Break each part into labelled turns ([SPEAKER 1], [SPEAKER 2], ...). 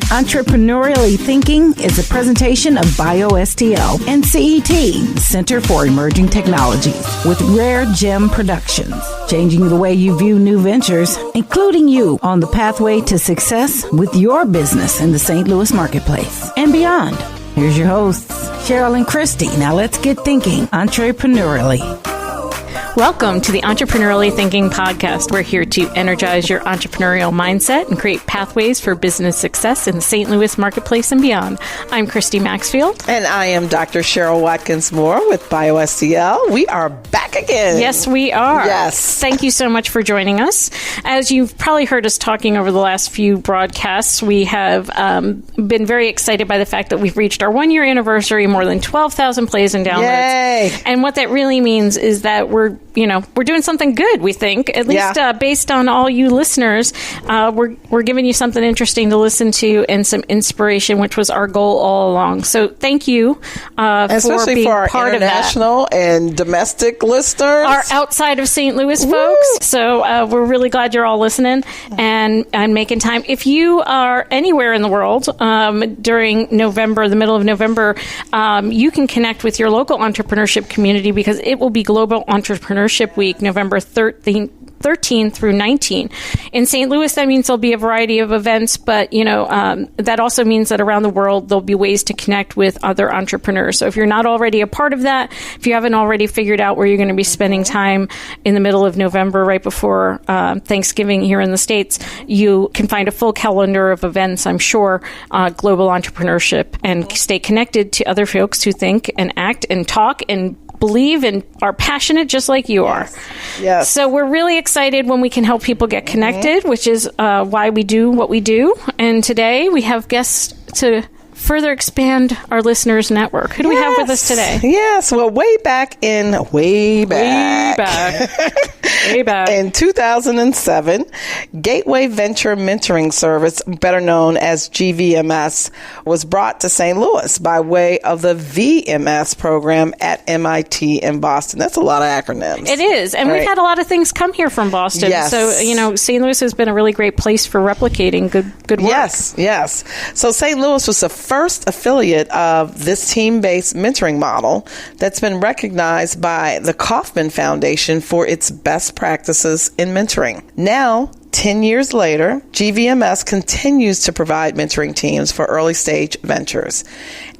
[SPEAKER 1] Entrepreneurially Thinking is a presentation of BioSTL and CET, Center for Emerging Technologies, with Rare Gem Productions, changing the way you view new ventures, including you on the pathway to success with your business in the St. Louis marketplace and beyond. Here's your hosts, Cheryl and Christy. Now let's get thinking entrepreneurially.
[SPEAKER 2] Welcome to the Entrepreneurially Thinking Podcast. We're here to energize your entrepreneurial mindset and create pathways for business success in the St. Louis marketplace and beyond. I'm Christy Maxfield.
[SPEAKER 3] And I am Dr. Cheryl Watkins-Moore with BioSTL. We are back again.
[SPEAKER 2] Yes, we are.
[SPEAKER 3] Yes.
[SPEAKER 2] Thank you so much for joining us. As you've probably heard us talking over the last few broadcasts, we have been very excited by the fact that we've reached our 1-year anniversary, more than 12,000 plays and downloads.
[SPEAKER 3] Yay.
[SPEAKER 2] And what that really means is that we're doing something good, we think, at least based on all you listeners. We're giving you something interesting to listen to and some inspiration, which was our goal all along. So thank you
[SPEAKER 3] especially
[SPEAKER 2] being
[SPEAKER 3] for our
[SPEAKER 2] part
[SPEAKER 3] international
[SPEAKER 2] of that.
[SPEAKER 3] And domestic listeners.
[SPEAKER 2] Our outside of St. Louis folks. So we're really glad you're all listening and making time. If you are anywhere in the world during November, the middle of November, you can connect with your local entrepreneurship community because it will be Global Entrepreneurship Week, November 13 through 19. In St. Louis, that means there'll be a variety of events, but that also means that around the world there'll be ways to connect with other entrepreneurs. So if you're not already a part of that, if you haven't already figured out where you're going to be spending time in the middle of November, right before Thanksgiving here in the States, you can find a full calendar of events, I'm sure, global entrepreneurship, and stay connected to other folks who think and act and talk and believe and are passionate just like you are.
[SPEAKER 3] Yes.
[SPEAKER 2] So we're really excited when we can help people get connected, which is why we do what we do. And today we have guests to further expand our listeners' network. Who do we have with us today?
[SPEAKER 3] Yes. Well, way back in 2007, Gateway Venture Mentoring Service, better known as GVMS, was brought to St. Louis by way of the VMS program at MIT in Boston. That's a lot of acronyms.
[SPEAKER 2] It is. And we've had a lot of things come here from Boston.
[SPEAKER 3] Yes.
[SPEAKER 2] So, St. Louis has been a really great place for replicating good work.
[SPEAKER 3] Yes. So St. Louis was the first affiliate of this team-based mentoring model that's been recognized by the Kauffman Foundation for its best practices in mentoring. Now, 10 years later, GVMS continues to provide mentoring teams for early stage ventures.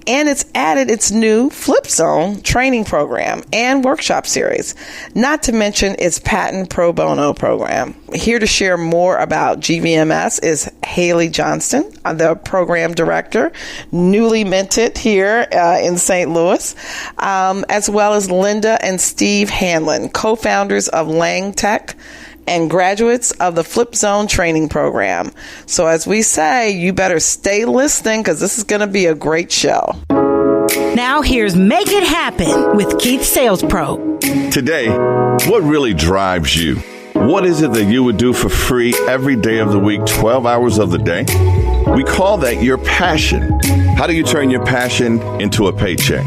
[SPEAKER 3] And it's added its new Flip Zone training program and workshop series, not to mention its patent pro bono program. Here to share more about GVMS is Hayley Johnston, the program director, newly minted here in St. Louis, as well as Linda and Steve Hanlon, co-founders of LangeTech and graduates of the Flip Zone training program. So as we say, you better stay listening because this is going to be a great show.
[SPEAKER 1] Now here's Make It Happen with Keith Sales Pro.
[SPEAKER 4] Today, what really drives you? What is it that you would do for free every day of the week, 12 hours of the day? We call that your passion. How do you turn your passion into a paycheck?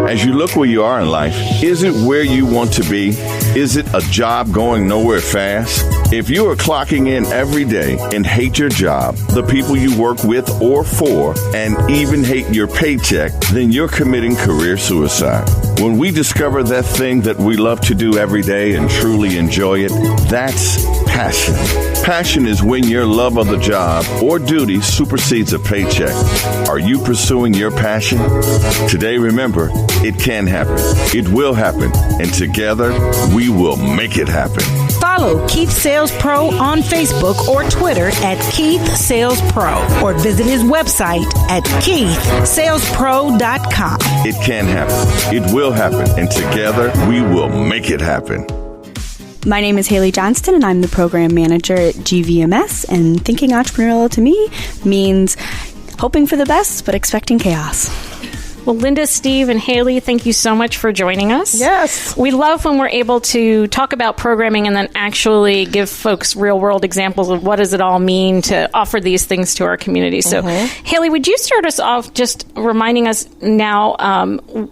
[SPEAKER 4] As you look where you are in life, is it where you want to be? Is it a job going nowhere fast? If you are clocking in every day and hate your job, the people you work with or for, and even hate your paycheck, then you're committing career suicide. When we discover that thing that we love to do every day and truly enjoy it, that's passion. Passion is when your love of the job or duty supersedes a paycheck. Are you pursuing your passion? Today, remember, it can happen. It will happen. And together, we will make it happen.
[SPEAKER 1] Follow Keith Sales Pro on Facebook or Twitter at Keith Sales Pro, or visit his website at keithsalespro.com.
[SPEAKER 4] It can happen. It will happen. And together, we will make it happen.
[SPEAKER 5] My name is Hayley Johnston, and I'm the program manager at GVMS. And thinking entrepreneurial to me means hoping for the best, but expecting chaos.
[SPEAKER 2] Well, Linda, Steve, and Hayley, thank you so much for joining us.
[SPEAKER 3] Yes.
[SPEAKER 2] We love when we're able to talk about programming and then actually give folks real-world examples of what does it all mean to offer these things to our community. So, Hayley, would you start us off just reminding us now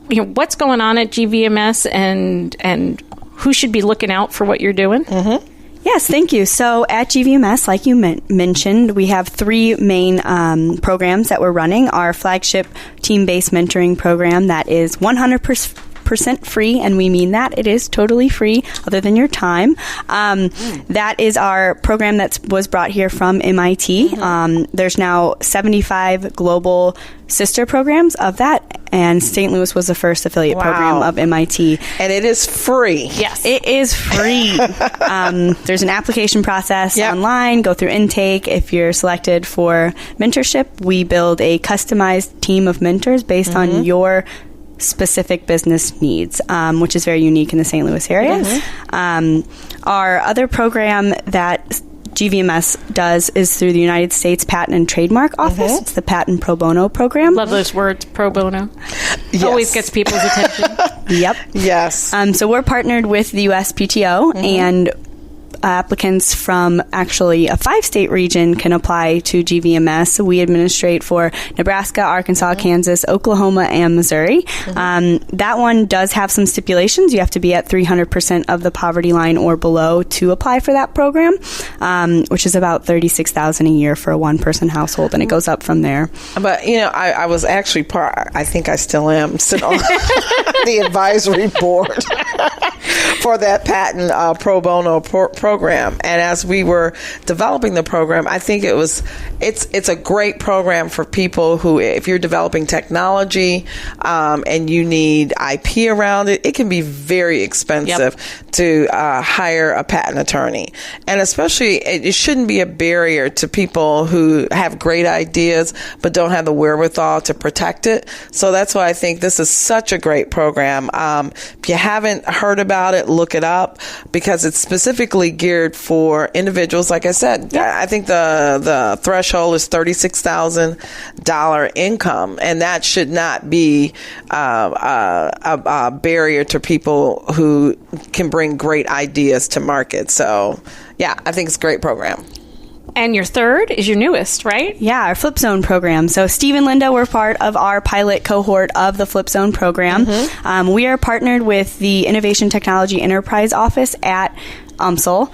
[SPEAKER 2] what's going on at GVMS and who should be looking out for what you're doing?
[SPEAKER 5] Yes, thank you. So at GVMS, like you mentioned, we have 3 main programs that we're running. Our flagship team-based mentoring program that is 100% free, and we mean that. It is totally free, other than your time. That is our program that was brought here from MIT. There's now 75 global sister programs of that, and St. Louis was the first affiliate program of MIT.
[SPEAKER 3] And it is free.
[SPEAKER 2] Yes.
[SPEAKER 5] It is free. There's an application process online, go through intake. If you're selected for mentorship, we build a customized team of mentors based on your specific business needs, which is very unique in the St. Louis area. Our other program that GVMS does is through the United States Patent and Trademark Office. It's the Patent Pro Bono program.
[SPEAKER 2] Love those words, pro bono. Always gets people's attention.
[SPEAKER 5] Yep.
[SPEAKER 3] Yes.
[SPEAKER 5] So we're partnered with the USPTO, and applicants from actually a 5-state region can apply to GVMS. We administrate for Nebraska, Arkansas, Kansas, Oklahoma, and Missouri. That one does have some stipulations. You have to be at 300% of the poverty line or below to apply for that program, which is about $36,000 a year for a 1-person household, and it goes up from there.
[SPEAKER 3] But, I was actually I think I still am, sit on the advisory board for that patent pro bono program. And as we were developing the program, I think it's a great program for people who, if you're developing technology and you need IP around it, it can be very expensive to hire a patent attorney. And especially, it shouldn't be a barrier to people who have great ideas but don't have the wherewithal to protect it. So that's why I think this is such a great program. If you haven't heard about it, look it up, because it's specifically geared for individuals. Like I said, I think the threshold is $36,000 income, and that should not be a barrier to people who can bring great ideas to market. So, I think it's a great program.
[SPEAKER 2] And your third is your newest, right?
[SPEAKER 5] Yeah, our Flip Zone program. So Steve and Linda were part of our pilot cohort of the Flip Zone program. We are partnered with the Innovation Technology Enterprise Office at UMSL,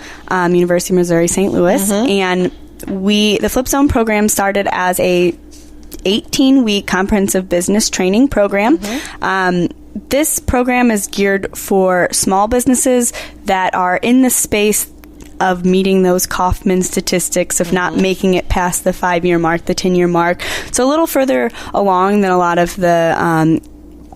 [SPEAKER 5] University of Missouri, St. Louis. And the Flip Zone program started as a 18-week comprehensive business training program. This program is geared for small businesses that are in the space of meeting those Kaufman statistics of not making it past the 5-year mark, the 10-year mark. So a little further along than a lot of the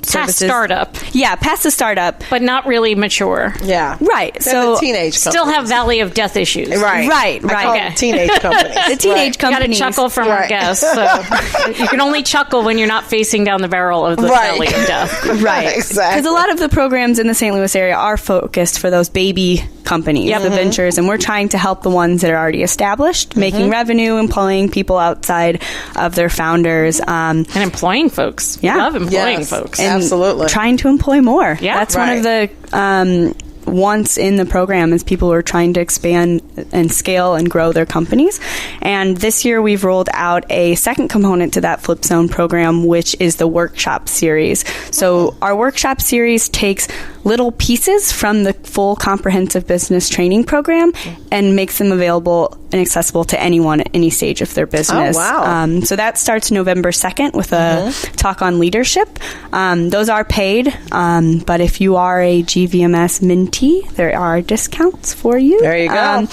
[SPEAKER 2] Past startup.
[SPEAKER 5] Yeah, past the startup.
[SPEAKER 2] But not really mature.
[SPEAKER 3] Yeah.
[SPEAKER 5] Right.
[SPEAKER 3] So the teenage
[SPEAKER 2] still
[SPEAKER 3] companies.
[SPEAKER 2] have Valley of Death issues.
[SPEAKER 3] Right.
[SPEAKER 5] Right.
[SPEAKER 3] I call them teenage companies.
[SPEAKER 5] The teenage companies.
[SPEAKER 2] Got to chuckle from our guests. So you can only chuckle when you're not facing down the barrel of the Valley of Death.
[SPEAKER 5] Right.
[SPEAKER 3] Exactly.
[SPEAKER 5] Because a lot of the programs in the St. Louis area are focused for those baby companies, the ventures, and we're trying to help the ones that are already established, making revenue, employing people outside of their founders.
[SPEAKER 2] And employing folks.
[SPEAKER 5] Yeah.
[SPEAKER 2] Love employing folks.
[SPEAKER 5] And
[SPEAKER 3] absolutely.
[SPEAKER 5] Trying to employ more.
[SPEAKER 2] Yeah.
[SPEAKER 5] That's one of the wants in the program is people are trying to expand and scale and grow their companies. And this year we've rolled out a second component to that Flip Zone program, which is the workshop series. So our workshop series takes little pieces from the full comprehensive business training program and makes them available and accessible to anyone at any stage of their business.
[SPEAKER 3] Oh, wow.
[SPEAKER 5] So that starts November 2nd with a talk on leadership. Those are paid, but if you are a GVMS mentee, there are discounts for you.
[SPEAKER 3] There you go.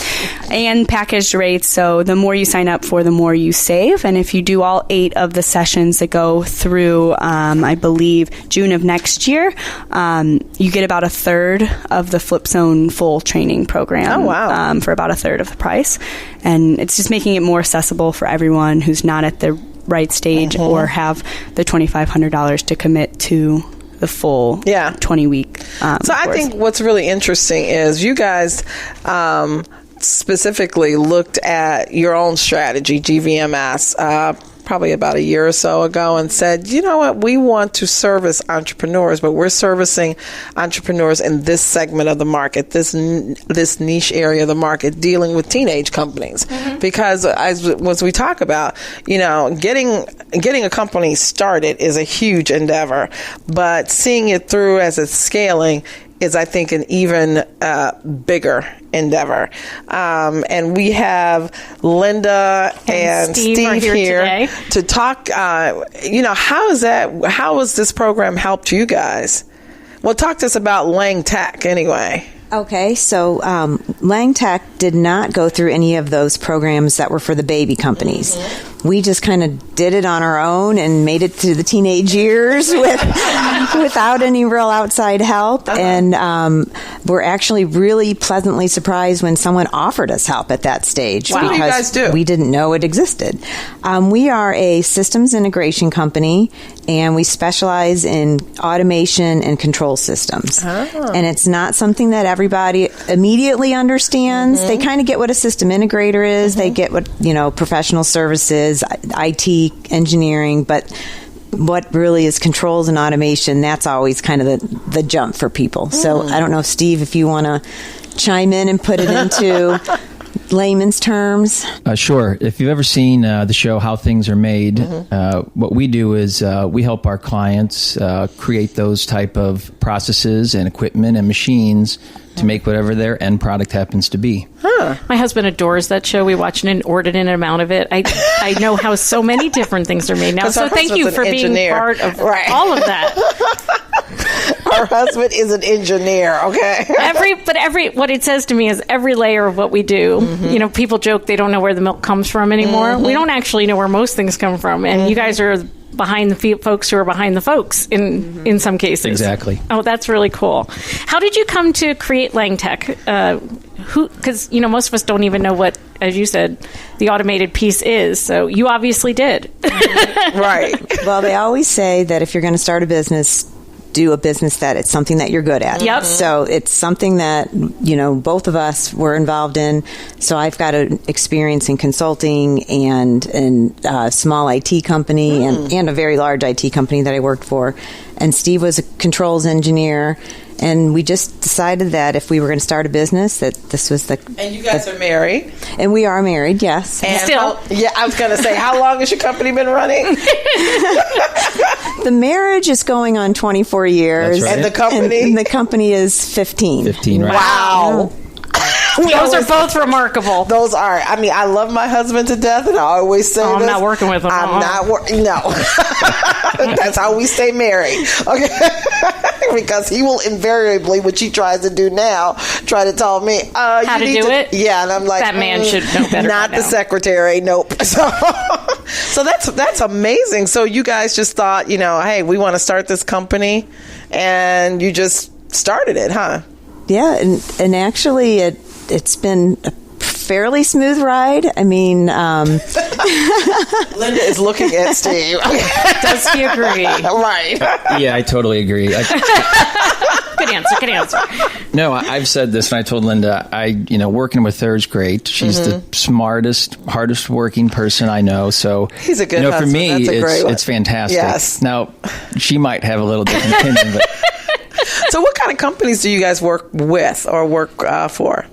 [SPEAKER 5] And packaged rates, so the more you sign up for, the more you save. And if you do all 8 of the sessions that go through, I believe, June of next year, you get about a third of the Flip Zone full training program.
[SPEAKER 3] Oh, wow.
[SPEAKER 5] For about a third of the price. And it's just making it more accessible for everyone who's not at the right stage or have the $2,500 to commit to the full 20-week
[SPEAKER 3] So I think what's really interesting is you guys specifically looked at your own strategy, GVMS, probably about a year or so ago, and said, you know what, we want to service entrepreneurs, but we're servicing entrepreneurs in this segment of the market, this niche area of the market, dealing with teenage companies. Because as we talk about, getting a company started is a huge endeavor, but seeing it through as it's scaling is, I think, an even bigger endeavor. And we have Linda and Steve here to talk. How has this program helped you guys? Well, talk to us about LangeTech anyway.
[SPEAKER 6] Okay, so LangeTech did not go through any of those programs that were for the baby companies. Mm-hmm. We just kind of did it on our own and made it through the teenage years without any real outside help. Uh-huh. And we're actually really pleasantly surprised when someone offered us help at that stage.
[SPEAKER 3] Wow. What do you guys do?
[SPEAKER 6] We didn't know it existed. We are a systems integration company, and we specialize in automation and control systems. Oh. And it's not something that everybody immediately understands. Mm-hmm. They kind of get what a system integrator is. Mm-hmm. They get what, professional services, IT, engineering, but what really is controls and automation, that's always kind of the jump for people. So I don't know, Steve, if you want to chime in and put it into layman's terms.
[SPEAKER 7] Sure. If you've ever seen the show How Things Are Made, what we do is we help our clients create those type of processes and equipment and machines to make whatever their end product happens to be.
[SPEAKER 2] Huh. My husband adores that show. We watch an inordinate amount of it. I know how so many different things are made now. So thank you for being part of all of that.
[SPEAKER 3] Our husband is an engineer, okay?
[SPEAKER 2] What it says to me is every layer of what we do, people joke they don't know where the milk comes from anymore. Mm-hmm. We don't actually know where most things come from. And you guys are behind the folks who are behind the folks in some cases.
[SPEAKER 7] Exactly.
[SPEAKER 2] Oh, that's really cool. How did you come to create LangeTech? Because, most of us don't even know what, as you said, the automated piece is. So you obviously did.
[SPEAKER 3] Right.
[SPEAKER 6] Well, they always say that if you're going to start a business, do a business that it's something that you're good at.
[SPEAKER 2] Yep.
[SPEAKER 6] So it's something that, both of us were involved in. So I've got an experience in consulting and a small IT company and a very large IT company that I worked for. And Steve was a controls engineer. And we just decided that if we were going to start a business, that this was the...
[SPEAKER 3] And you guys are married?
[SPEAKER 6] And we are married, yes.
[SPEAKER 3] And still? I was going to say, how long has your company been running?
[SPEAKER 6] The marriage is going on 24 years.
[SPEAKER 7] That's right.
[SPEAKER 3] And the company?
[SPEAKER 6] And the company is 15.
[SPEAKER 7] 15, right.
[SPEAKER 3] Wow.
[SPEAKER 2] Those are both remarkable.
[SPEAKER 3] Those are. I mean, I love my husband to death, and I always say
[SPEAKER 2] I'm not working with him.
[SPEAKER 3] I'm not working. No. That's how we stay married. Okay. Because he will invariably, which he tries to do now, try to tell me
[SPEAKER 2] how to do it.
[SPEAKER 3] Yeah, and I'm like,
[SPEAKER 2] that man should know better.
[SPEAKER 3] Not the secretary. Nope. So that's amazing. So you guys just thought, hey, we want to start this company, and you just started it, huh?
[SPEAKER 6] Yeah, and actually it's been a fairly smooth ride. I mean,
[SPEAKER 3] Linda is looking at Steve.
[SPEAKER 2] Does he agree?
[SPEAKER 3] Right.
[SPEAKER 7] Yeah, I totally agree.
[SPEAKER 2] Good answer.
[SPEAKER 7] No, I've said this, and I told Linda, working with her is great. She's the smartest, hardest working person I know. So,
[SPEAKER 3] he's a good husband.
[SPEAKER 7] For me,
[SPEAKER 3] it's
[SPEAKER 7] fantastic.
[SPEAKER 3] Yes.
[SPEAKER 7] Now, she might have a little different opinion, but...
[SPEAKER 3] So what kind of companies do you guys work with or work for?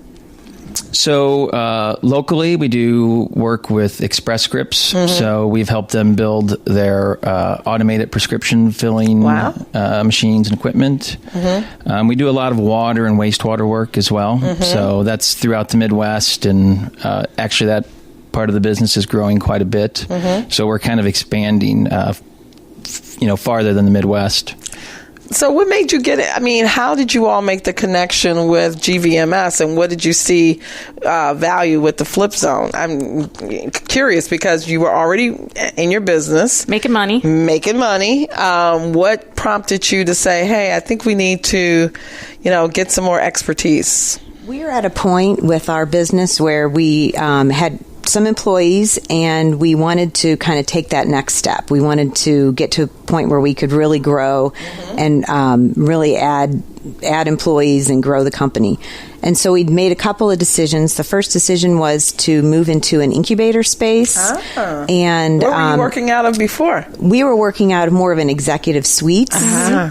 [SPEAKER 7] So locally, we do work with Express Scripts. Mm-hmm. So we've helped them build their automated prescription filling machines and equipment. Mm-hmm. We do a lot of water and wastewater work as well. Mm-hmm. So that's throughout the Midwest, and actually that part of the business is growing quite a bit. Mm-hmm. So we're kind of expanding, farther than the Midwest.
[SPEAKER 3] So what made you get it? I mean, how did you all make the connection with GVMS, and what did you see value with the Flip Zone? I'm curious because you were already in your business.
[SPEAKER 2] Making money.
[SPEAKER 3] What prompted you to say, hey, I think we need to, get some more expertise?
[SPEAKER 6] We are at a point with our business where we had some employees, and we wanted to kind of take that next step. We wanted to get to a point where we could really grow and really add employees and grow the company. And so we made a couple of decisions. The first decision was to move into an incubator space. And
[SPEAKER 3] where were you working out of before?
[SPEAKER 6] We were working out of more of an executive suite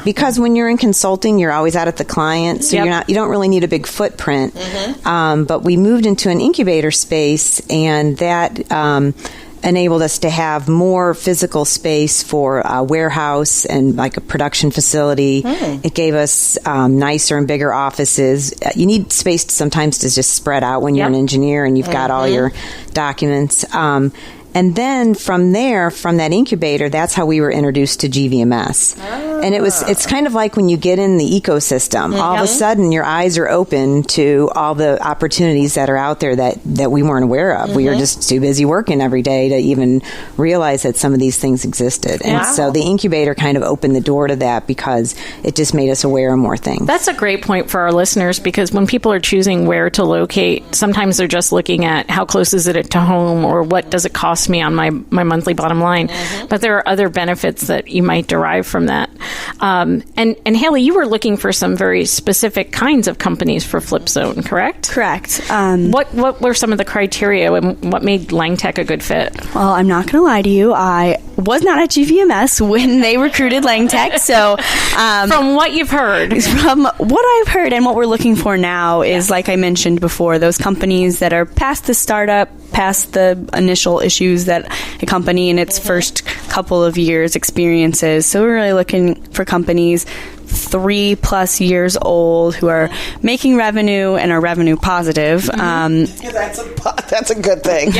[SPEAKER 6] because when you're in consulting, you're always out at the client, so you don't really need a big footprint. But we moved into an incubator space, and that enabled us to have more physical space for a warehouse and like a production facility. It gave us nicer and bigger offices. You need space sometimes to just spread out when you're an engineer and you've got all your documents. And then from there, from that incubator, that's how we were introduced to GVMS. And it's kind of like when you get in the ecosystem, all of a sudden your eyes are open to all the opportunities that are out there that we weren't aware of. We were just too busy working every day to even realize that some of these things existed. And so the incubator kind of opened the door to that because it just made us aware of more things.
[SPEAKER 2] That's a great point for our listeners, because when people are choosing where to locate, sometimes they're just looking at how close is it to home or what does it cost me on my monthly bottom line. But there are other benefits that you might derive from that. And Hayley, you were looking for some very specific kinds of companies for Flip Zone, correct?
[SPEAKER 5] Correct.
[SPEAKER 2] What were some of the criteria and what made LangeTech a good fit?
[SPEAKER 5] Well, I'm not going to lie to you. I was not at GVMS when they recruited LangeTech. So,
[SPEAKER 2] from what you've heard,
[SPEAKER 5] from what I've heard and what we're looking for now is, like I mentioned before, those companies that are past the startup, past the initial issues that a company in its first couple of years experiences. So we're really looking for companies 3+ years old who are making revenue and are revenue positive.
[SPEAKER 3] That's a good thing.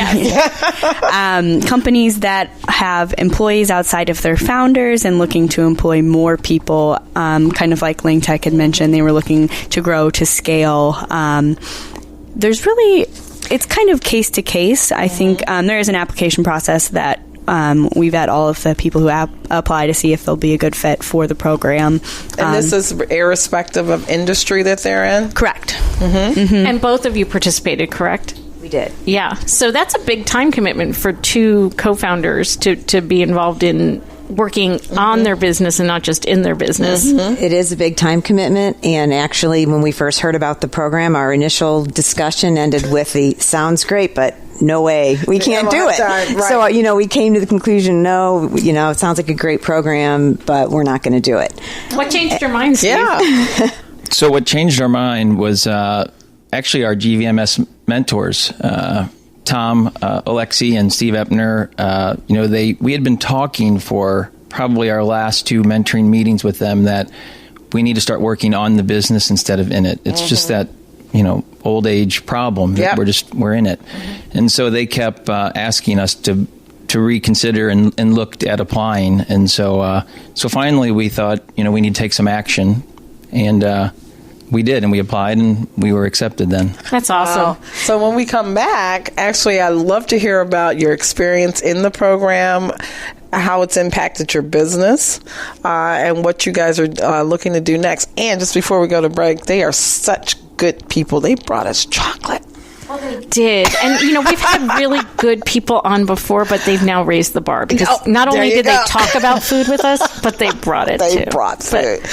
[SPEAKER 5] Companies that have employees outside of their founders and looking to employ more people, kind of like LangeTech had mentioned, they were looking to grow to scale. It's kind of case to case. I think there is an application process that we vet all of the people who apply to see if they'll be a good fit for the program.
[SPEAKER 3] And this is irrespective of industry that they're in?
[SPEAKER 5] Correct.
[SPEAKER 2] And both of you participated, correct?
[SPEAKER 6] We did.
[SPEAKER 2] Yeah. So that's a big time commitment for two co-founders to be involved in working on their business and not just in their business.
[SPEAKER 6] It is a big time commitment, and actually when we first heard about the program, our initial discussion ended with the sounds great, but no way, we can't do it. Right. So, we came to the conclusion, no, it sounds like a great program, but we're not going to do it.
[SPEAKER 2] What changed your mind, Steve?
[SPEAKER 3] Yeah.
[SPEAKER 7] So what changed our mind was actually our GVMS mentors, Tom, Alexi, and Steve Epner. We had been talking for probably our last 2 mentoring meetings with them that we need to start working on the business instead of in it. It's just that, old age problem.
[SPEAKER 3] Yep.
[SPEAKER 7] We're in it. And so they kept asking us to reconsider and looked at applying. And so finally we thought, we need to take some action. And we did, and we applied, and we were accepted then.
[SPEAKER 2] That's awesome.
[SPEAKER 3] Wow. So when we come back, actually, I'd love to hear about your experience in the program, how it's impacted your business, and what you guys are looking to do next. And just before we go to break, they are such good people. They brought us chocolate.
[SPEAKER 2] Well, they did. And, we've had really good people on before, but they've now raised the bar because not only did they talk about food with us, but they brought it too.
[SPEAKER 3] They brought food.
[SPEAKER 2] But,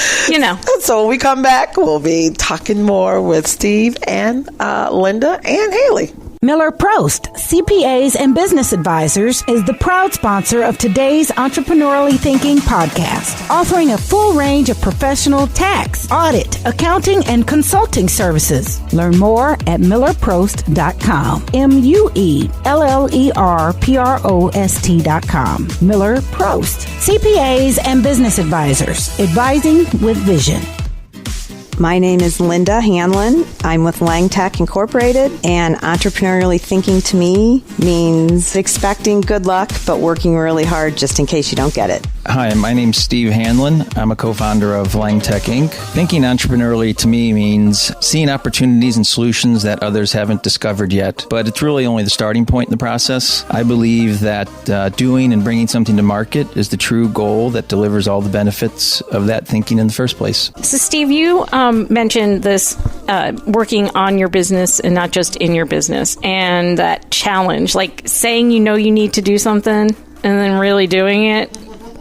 [SPEAKER 3] So when we come back, we'll be talking more with Steve and Linda and Hayley.
[SPEAKER 1] Miller Prost, CPAs and Business Advisors, is the proud sponsor of today's Entrepreneurially Thinking podcast, offering a full range of professional tax, audit, accounting, and consulting services. Learn more at millerprost.com. MUELLERPROST.com. Miller Prost, CPAs and Business Advisors, advising with vision.
[SPEAKER 6] My name is Linda Hanlon. I'm with LangeTech Incorporated, and entrepreneurially thinking to me means expecting good luck, but working really hard just in case you don't get it.
[SPEAKER 7] Hi, my name's Steve Hanlon. I'm a co-founder of LangeTech Inc. Thinking entrepreneurially to me means seeing opportunities and solutions that others haven't discovered yet, but it's really only the starting point in the process. I believe that doing and bringing something to market is the true goal that delivers all the benefits of that thinking in the first place.
[SPEAKER 2] So, Steve, you mentioned this working on your business and not just in your business, and that challenge, like saying you need to do something and then really doing it.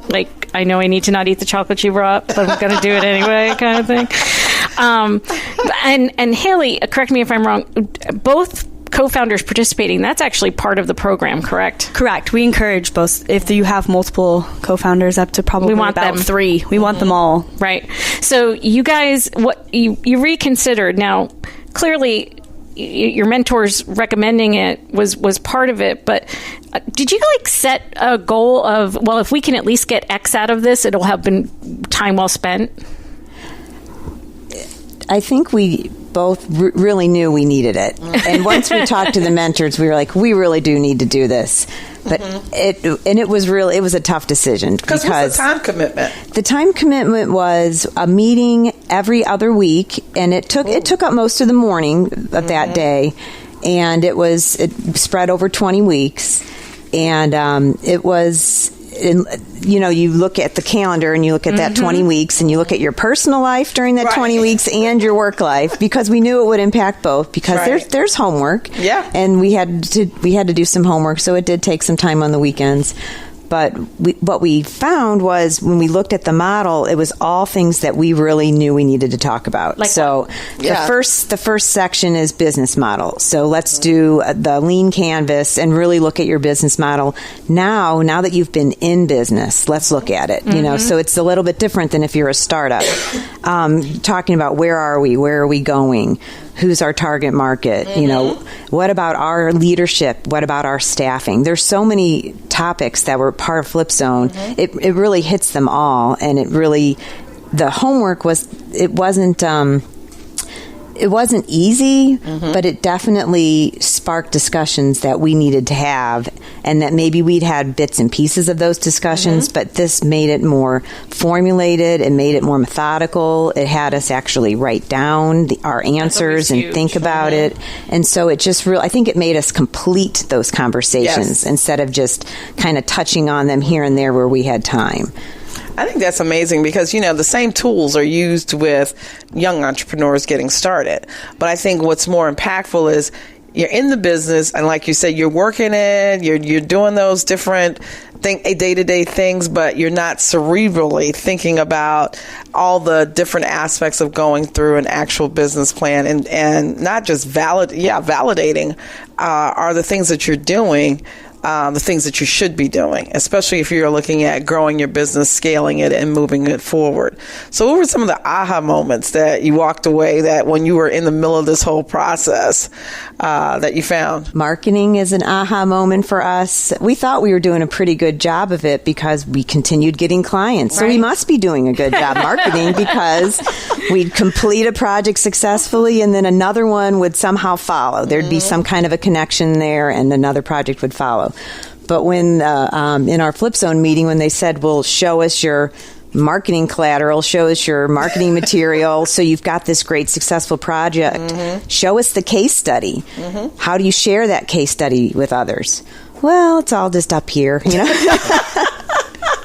[SPEAKER 2] Like, I know I need to not eat the chocolate you brought, but I'm going to do it anyway, kind of thing. And Hayley, correct me if I'm wrong, both co-founders participating, that's actually part of the program, correct?
[SPEAKER 5] Correct. We encourage both. If you have multiple co-founders, up to probably about them. 3. We want them all.
[SPEAKER 2] Right. So you guys, you reconsidered. Now, clearly, your mentors recommending it was part of it. But did you set a goal of, well, if we can at least get X out of this, it'll have been time well spent?
[SPEAKER 6] I think we both really knew we needed it. And once we talked to the mentors, we were like, we really do need to do this. But it was a tough decision.
[SPEAKER 3] Because what's the time commitment?
[SPEAKER 6] The time commitment was a meeting every other week, and it took up most of the morning of that day, and it spread over 20 weeks, and it was. You look at the calendar and you look at that 20 weeks and you look at your personal life during that 20 weeks and your work life, because we knew it would impact both, because there's homework. Yeah. And we had to do some homework, so it did take some time on the weekends. But what we found was, when we looked at the model, it was all things that we really knew we needed to talk about. The first section is business model. So let's do the lean canvas and really look at your business model. Now that you've been in business, let's look at it. So it's a little bit different than if you're a startup. Talking about where are we going? Who's our target market? What about our leadership? What about our staffing? There's so many topics that were part of Flip Zone. It really hits them all, and the homework it wasn't easy, but it definitely sparked discussions that we needed to have, and that maybe we'd had bits and pieces of those discussions, but this made it more formulated. It made it more methodical. It had us actually write down our answers and think about it. And so it just I think it made us complete those conversations instead of just kind of touching on them here and there where we had time.
[SPEAKER 3] I think that's amazing, because, the same tools are used with young entrepreneurs getting started. But I think what's more impactful is you're in the business, and like you said, you're working it, you're doing those different day-to-day things, but you're not cerebrally thinking about all the different aspects of going through an actual business plan, and not just validating are the things that you're doing. The things that you should be doing, especially if you're looking at growing your business, scaling it, and moving it forward. So what were some of the aha moments that you walked away that when you were in the middle of this whole process that you found?
[SPEAKER 6] Marketing is an aha moment for us. We thought we were doing a pretty good job of it because we continued getting clients. So we must be doing a good job marketing, because we'd complete a project successfully and then another one would somehow follow. There'd be some kind of a connection there and another project would follow. But when in our Flip Zone meeting, when they said, well, show us your marketing collateral, show us your marketing material, so you've got this great successful project, show us the case study. How do you share that case study with others? Well, it's all just up here,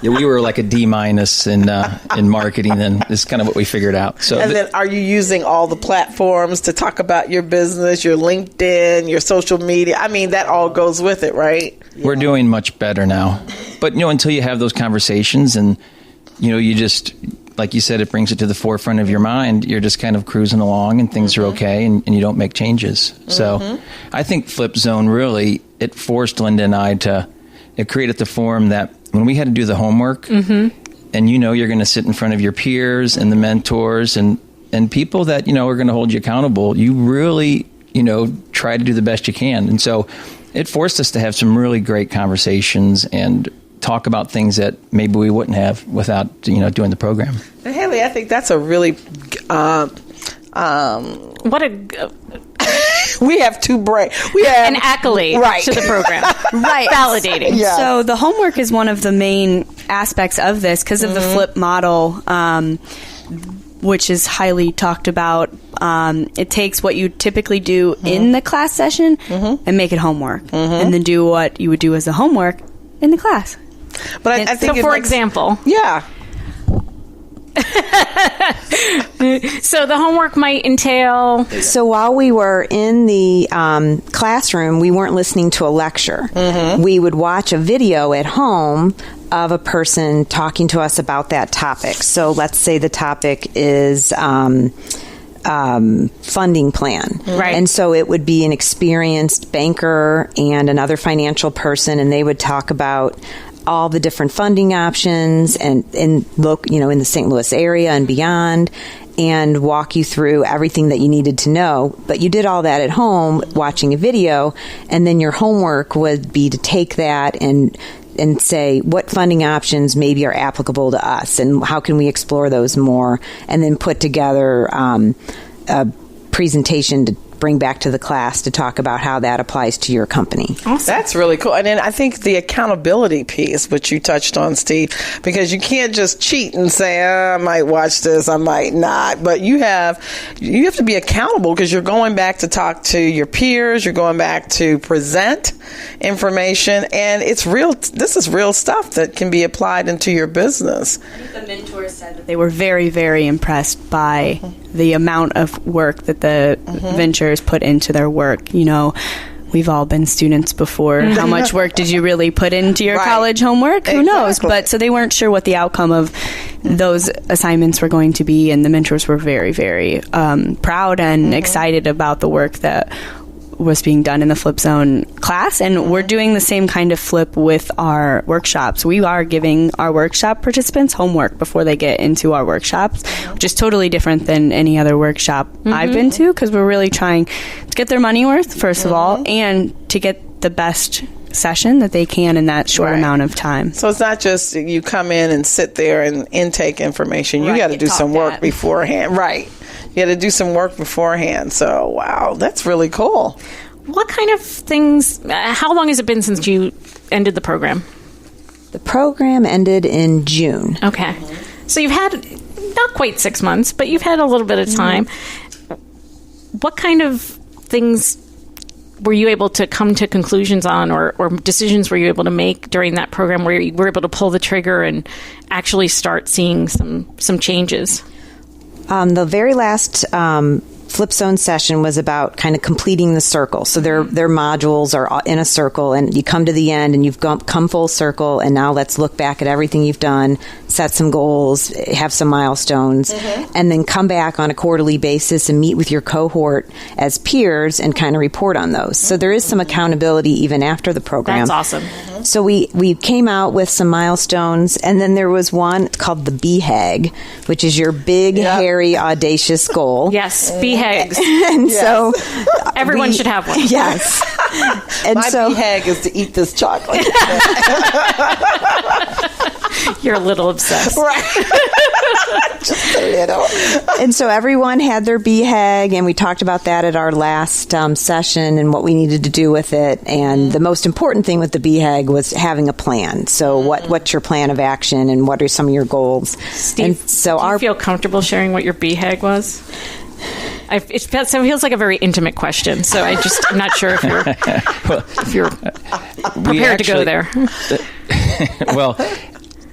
[SPEAKER 7] Yeah, we were like a D- in marketing, and it's kind of what we figured out. So,
[SPEAKER 3] and then, are you using all the platforms to talk about your business, your LinkedIn, your social media? I mean, that all goes with it, right?
[SPEAKER 7] We're doing much better now. But, until you have those conversations and, you just, like you said, it brings it to the forefront of your mind. You're just kind of cruising along and things are okay, and you don't make changes. So I think Flip Zone really, it forced Linda and I it created the forum that when we had to do the homework, and you're going to sit in front of your peers and the mentors and people that, are going to hold you accountable, you really, try to do the best you can. And so it forced us to have some really great conversations and talk about things that maybe we wouldn't have without, doing the program.
[SPEAKER 3] And Hayley, I think that's a really, we have two brains. We have
[SPEAKER 2] an accolade to the program. Validating.
[SPEAKER 5] Yes. So the homework is one of the main aspects of this because of the flip model, which is highly talked about. It takes what you typically do in the class session and make it homework, and then do what you would do as a homework in the class.
[SPEAKER 3] But I think
[SPEAKER 2] so, for example, so the homework might entail.
[SPEAKER 6] So while we were in the classroom, we weren't listening to a lecture. We would watch a video at home of a person talking to us about that topic. So let's say the topic is funding plan.
[SPEAKER 2] Right.
[SPEAKER 6] And so it would be an experienced banker and another financial person, and they would talk about all the different funding options and look, in the St. Louis area and beyond, and walk you through everything that you needed to know. But you did all that at home watching a video, and then your homework would be to take that and say what funding options maybe are applicable to us and how can we explore those more, and then put together a presentation to bring back to the class to talk about how that applies to your company.
[SPEAKER 3] Awesome. That's really cool. And then I think the accountability piece, which you touched on, Steve, because you can't just cheat and say, I might watch this, I might not. But you have to be accountable because you're going back to talk to your peers, you're going back to present information, and it's real. This is real stuff that can be applied into your business.
[SPEAKER 5] I think the mentors said that they were very, very impressed by the amount of work that the ventures put into their work. We've all been students before. How much work did you really put into your college homework? Who knows? But so they weren't sure what the outcome of those assignments were going to be, and the mentors were very, very proud and excited about the work that was being done in the Flip Zone class. And we're doing the same kind of flip with our workshops. We are giving our workshop participants homework before they get into our workshops, which is totally different than any other workshop I've been to, because we're really trying to get their money worth, first of all, and to get the best session that they can in that short amount of time.
[SPEAKER 3] So it's not just you come in and sit there and intake information. You got to do some work beforehand. Right. You got to do some work beforehand. So, wow, that's really cool.
[SPEAKER 2] What kind of things, how long has it been since you ended the program?
[SPEAKER 6] The program ended in June.
[SPEAKER 2] Okay. So you've had not quite 6 months, but you've had a little bit of time. What kind of things were you able to come to conclusions on, or decisions were you able to make during that program where you were able to pull the trigger and actually start seeing some changes?
[SPEAKER 6] The very last Flip Zone session was about kind of completing the circle. So their modules are in a circle, and you come to the end and you've come full circle, and now let's look back at everything you've done, set some goals, have some milestones, and then come back on a quarterly basis and meet with your cohort as peers and kind of report on those. So there is some accountability even after the program.
[SPEAKER 2] That's awesome.
[SPEAKER 6] So we came out with some milestones, and then there was one called the BHAG, which is your big, hairy, audacious goal.
[SPEAKER 2] Yes, BHAGs.
[SPEAKER 6] And so
[SPEAKER 2] everyone should have one.
[SPEAKER 6] Yes. And
[SPEAKER 3] my BHAG is to eat this chocolate.
[SPEAKER 2] You're a little obsessed.
[SPEAKER 3] Right. Just a little.
[SPEAKER 6] And so everyone had their BHAG, and we talked about that at our last session and what we needed to do with it. And the most important thing with the BHAG was having a plan. So what's your plan of action, and what are some of your goals?
[SPEAKER 2] Steve,
[SPEAKER 6] and so
[SPEAKER 2] do you feel comfortable sharing what your BHAG was? It feels like a very intimate question, so I'm not sure if you're prepared to go there.
[SPEAKER 7] Well,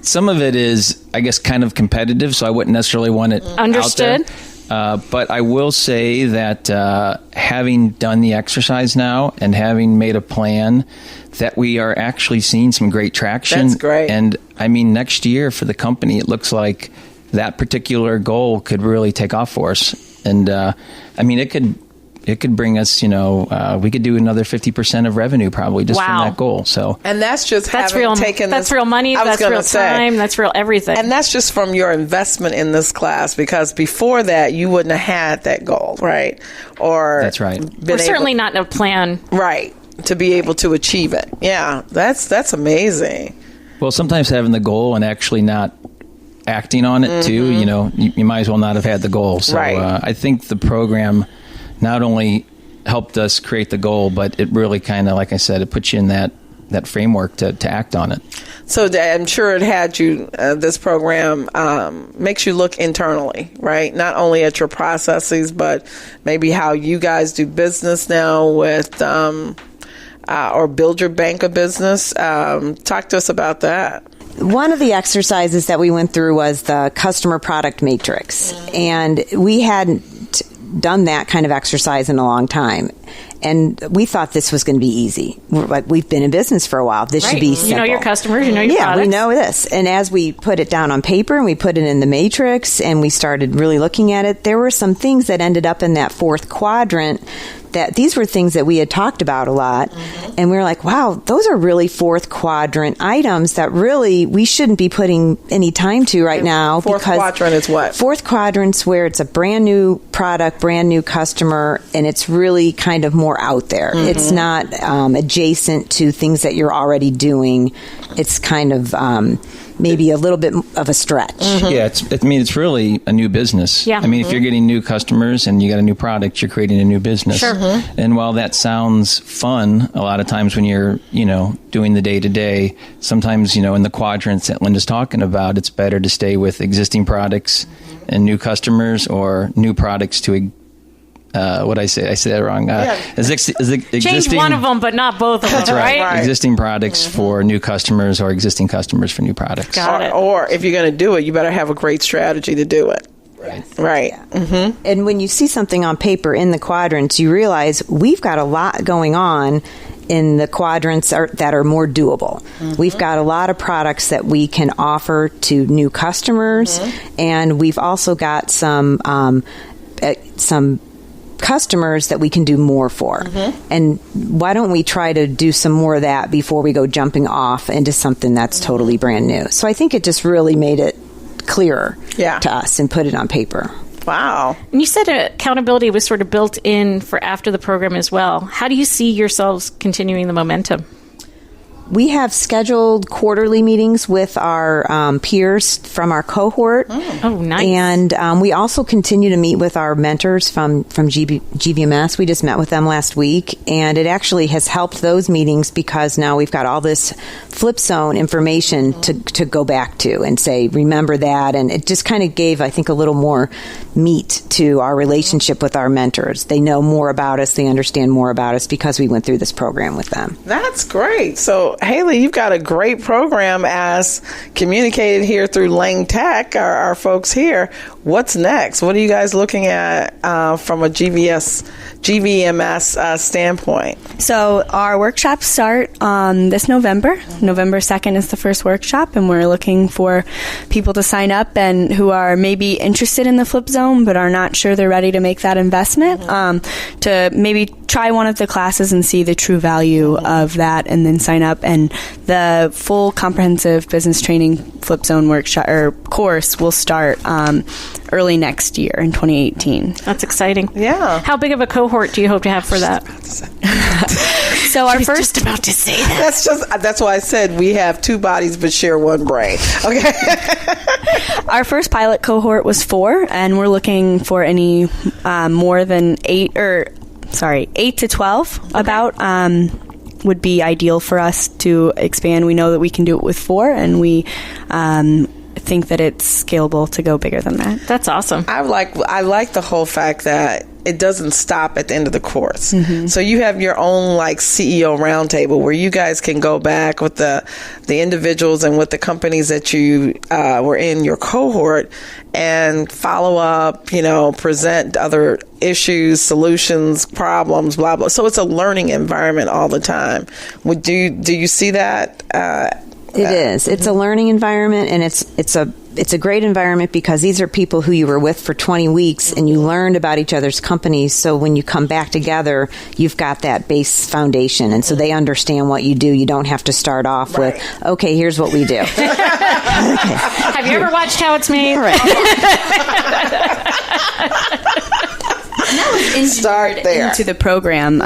[SPEAKER 7] some of it is, I guess, kind of competitive, so I wouldn't necessarily want it
[SPEAKER 2] Understood.
[SPEAKER 7] out there. But I will say that having done the exercise now and having made a plan, that we are actually seeing some great traction.
[SPEAKER 3] That's great.
[SPEAKER 7] And I mean, next year for the company, it looks like that particular goal could really take off for us. And I mean, it could bring us, we could do another 50% of revenue probably just from that goal. So,
[SPEAKER 3] and that's just
[SPEAKER 2] that's real. That's real money. That's real time. That's real everything.
[SPEAKER 3] And that's just from your investment in this class, because before that you wouldn't have had that goal, right? Or
[SPEAKER 7] that's right.
[SPEAKER 2] Or certainly not a plan,
[SPEAKER 3] right, to be able to achieve it. Yeah, that's amazing.
[SPEAKER 7] Well, sometimes having the goal and actually not acting on it too, you might as well not have had the goal. So I think the program not only helped us create the goal, but it really kind of, like I said, it puts you in that framework to act on it.
[SPEAKER 3] So I'm sure it had you, this program makes you look internally, right? Not only at your processes, but maybe how you guys do business now with, or build your bank of business. Talk to us about that.
[SPEAKER 6] One of the exercises that we went through was the customer product matrix, and we hadn't done that kind of exercise in a long time. And we thought this was going to be easy. We've been in business for a while. This should be simple.
[SPEAKER 2] You know your customers, you know your products.
[SPEAKER 6] Yeah, we know this. And as we put it down on paper and we put it in the matrix and we started really looking at it, there were some things that ended up in that fourth quadrant that these were things that we had talked about a lot. And we were like, wow, those are really fourth quadrant items that really we shouldn't be putting any time to right now.
[SPEAKER 3] Fourth quadrant is what?
[SPEAKER 6] Fourth quadrant's where it's a brand new product, brand new customer, and it's really kind of more out there. It's not adjacent to things that you're already doing. It's kind of maybe a little bit of a stretch.
[SPEAKER 7] Yeah, it's really a new business.
[SPEAKER 2] Yeah.
[SPEAKER 7] I mean, if you're getting new customers and you got a new product, you're creating a new business.
[SPEAKER 2] Sure.
[SPEAKER 7] And while that sounds fun, a lot of times when you're, doing the day-to-day, sometimes, in the quadrants that Linda's talking about, it's better to stay with existing products and new customers, or new products to what I say? I said that wrong.
[SPEAKER 2] Change one of them, but not both of them.
[SPEAKER 7] That's right.
[SPEAKER 2] Right.
[SPEAKER 7] Existing products for new customers, or existing customers for new products.
[SPEAKER 2] Got it.
[SPEAKER 3] Or if you're going to do it, you better have a great strategy to do it. Right.
[SPEAKER 6] Yeah. And when you see something on paper in the quadrants, you realize we've got a lot going on in the quadrants that are more doable. We've got a lot of products that we can offer to new customers, and we've also got some customers that we can do more for. And why don't we try to do some more of that before we go jumping off into something that's totally brand new? So I think it just really made it clearer to us and put it on paper.
[SPEAKER 3] Wow.
[SPEAKER 2] And you said accountability was sort of built in for after the program as well. How do you see yourselves continuing the momentum?
[SPEAKER 6] We have scheduled quarterly meetings with our peers from our cohort.
[SPEAKER 2] Oh, nice.
[SPEAKER 6] And we also continue to meet with our mentors from GVMS. We just met with them last week, and it actually has helped those meetings because now we've got all this Flip Zone information to go back to and say, remember that. And it just kind of gave, I think, a little more meat to our relationship with our mentors. They know more about us. They understand more about us because we went through this program with them.
[SPEAKER 3] That's great. So, Hayley, you've got a great program as communicated here through LangeTech, our folks here. What's next? What are you guys looking at from a GVMS standpoint?
[SPEAKER 5] So our workshops start this November. November 2nd is the first workshop, and we're looking for people to sign up and who are maybe interested in the Flip Zone but are not sure they're ready to make that investment, to maybe try one of the classes and see the true value of that, and then sign up. And the full comprehensive business training Flip Zone workshop or course will start early next year in 2018.
[SPEAKER 2] That's exciting.
[SPEAKER 3] Yeah.
[SPEAKER 2] How big of a cohort do you hope to have for that?
[SPEAKER 5] So our first
[SPEAKER 2] just about to say that.
[SPEAKER 3] That's why I said we have two bodies but share one brain. Okay.
[SPEAKER 5] Our first pilot cohort was 4, and we're looking for any more than 8 to 12 about would be ideal for us to expand. We know that we can do it with 4, and we think that it's scalable to go bigger than that.
[SPEAKER 2] That's awesome.
[SPEAKER 3] I like the whole fact that it doesn't stop at the end of the course. So you have your own CEO roundtable where you guys can go back with the individuals and with the companies that you were in your cohort and follow up, present other issues, solutions, problems, blah, blah. So it's a learning environment all the time. Do you see that?
[SPEAKER 6] It is. It's a learning environment, and it's a great environment because these are people who you were with for 20 weeks and you learned about each other's companies. So when you come back together, you've got that base foundation, and so they understand what you do. You don't have to start off with, okay, here's what we do.
[SPEAKER 2] Have you ever watched How It's Made?
[SPEAKER 3] Start there.
[SPEAKER 5] Into the program.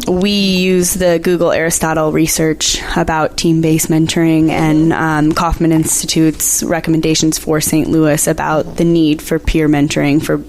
[SPEAKER 5] We use the Google Aristotle research about team-based mentoring and Kauffman Institute's recommendations for St. Louis about the need for peer mentoring for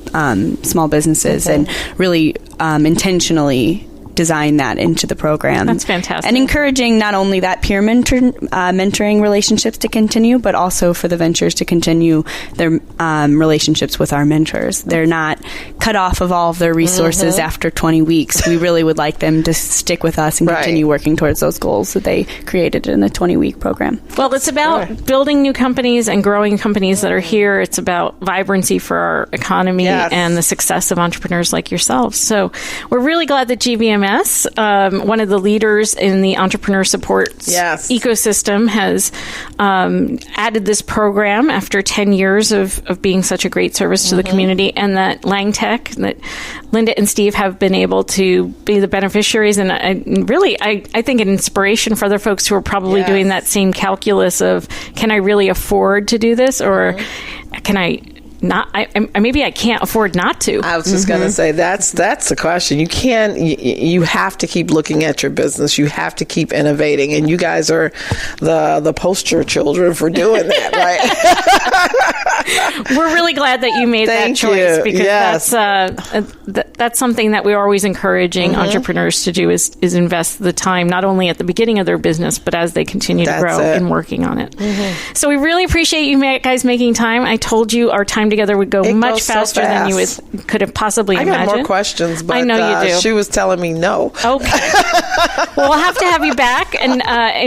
[SPEAKER 5] small businesses, and really intentionally design that into the program.
[SPEAKER 2] That's fantastic.
[SPEAKER 5] And encouraging not only that peer mentoring relationships to continue, but also for the ventures to continue their relationships with our mentors. They're not cut off of all of their resources after 20 weeks. We really would like them to stick with us and continue working towards those goals that they created in a 20-week program.
[SPEAKER 2] Well, it's about building new companies and growing companies that are here. It's about vibrancy for our economy and the success of entrepreneurs like yourselves. So we're really glad that GVMS GVMS, one of the leaders in the entrepreneur support ecosystem, has added this program after 10 years of being such a great service to the community, and that LangeTech, that Linda and Steve have been able to be the beneficiaries, and I think an inspiration for other folks who are probably doing that same calculus of, can I really afford to do this, or can I not? Maybe I can't afford not to.
[SPEAKER 3] I was just going to say that's the question. You can't. You have to keep looking at your business. You have to keep innovating, and you guys are the poster children for doing that,
[SPEAKER 2] right? We're really glad that you made that choice, because that's something that we're always encouraging entrepreneurs to do, is invest the time not only at the beginning of their business, but as they continue to grow and working on it. So we really appreciate you guys making time. I told you our time together would go much faster than you could have possibly imagined.
[SPEAKER 3] I got more questions, but
[SPEAKER 2] I know you do.
[SPEAKER 3] She was telling me no.
[SPEAKER 2] Okay. Well, we'll have to have you back in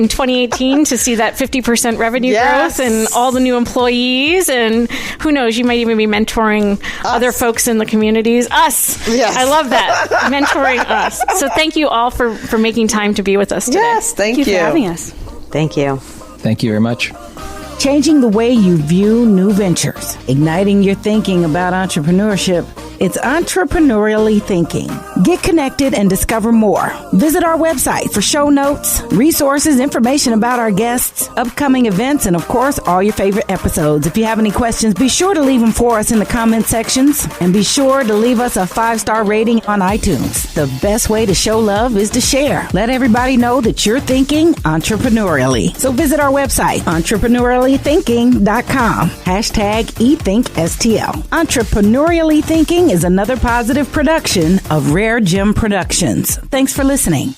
[SPEAKER 2] 2018 to see that 50% revenue growth and all the new employees, and who knows, you might even be mentoring other folks in the communities. Us. Yes. I love that. Mentoring us. So thank you all for making time to be with us today.
[SPEAKER 3] Yes, thank you
[SPEAKER 2] for having us.
[SPEAKER 6] Thank you.
[SPEAKER 7] Thank you very much.
[SPEAKER 1] Changing the way you view new ventures, igniting your thinking about entrepreneurship. It's entrepreneurially thinking. Get connected and discover more. Visit our website for show notes, resources, information about our guests, upcoming events, and of course, all your favorite episodes. If you have any questions, be sure to leave them for us in the comment sections, and be sure to leave us a 5-star rating on iTunes. The best way to show love is to share. Let everybody know that you're thinking entrepreneurially. So visit our website, entrepreneuriallythinking.com. #ETHINKSTL. Entrepreneurially Thinking is another positive production of Rare Gem Productions. Thanks for listening.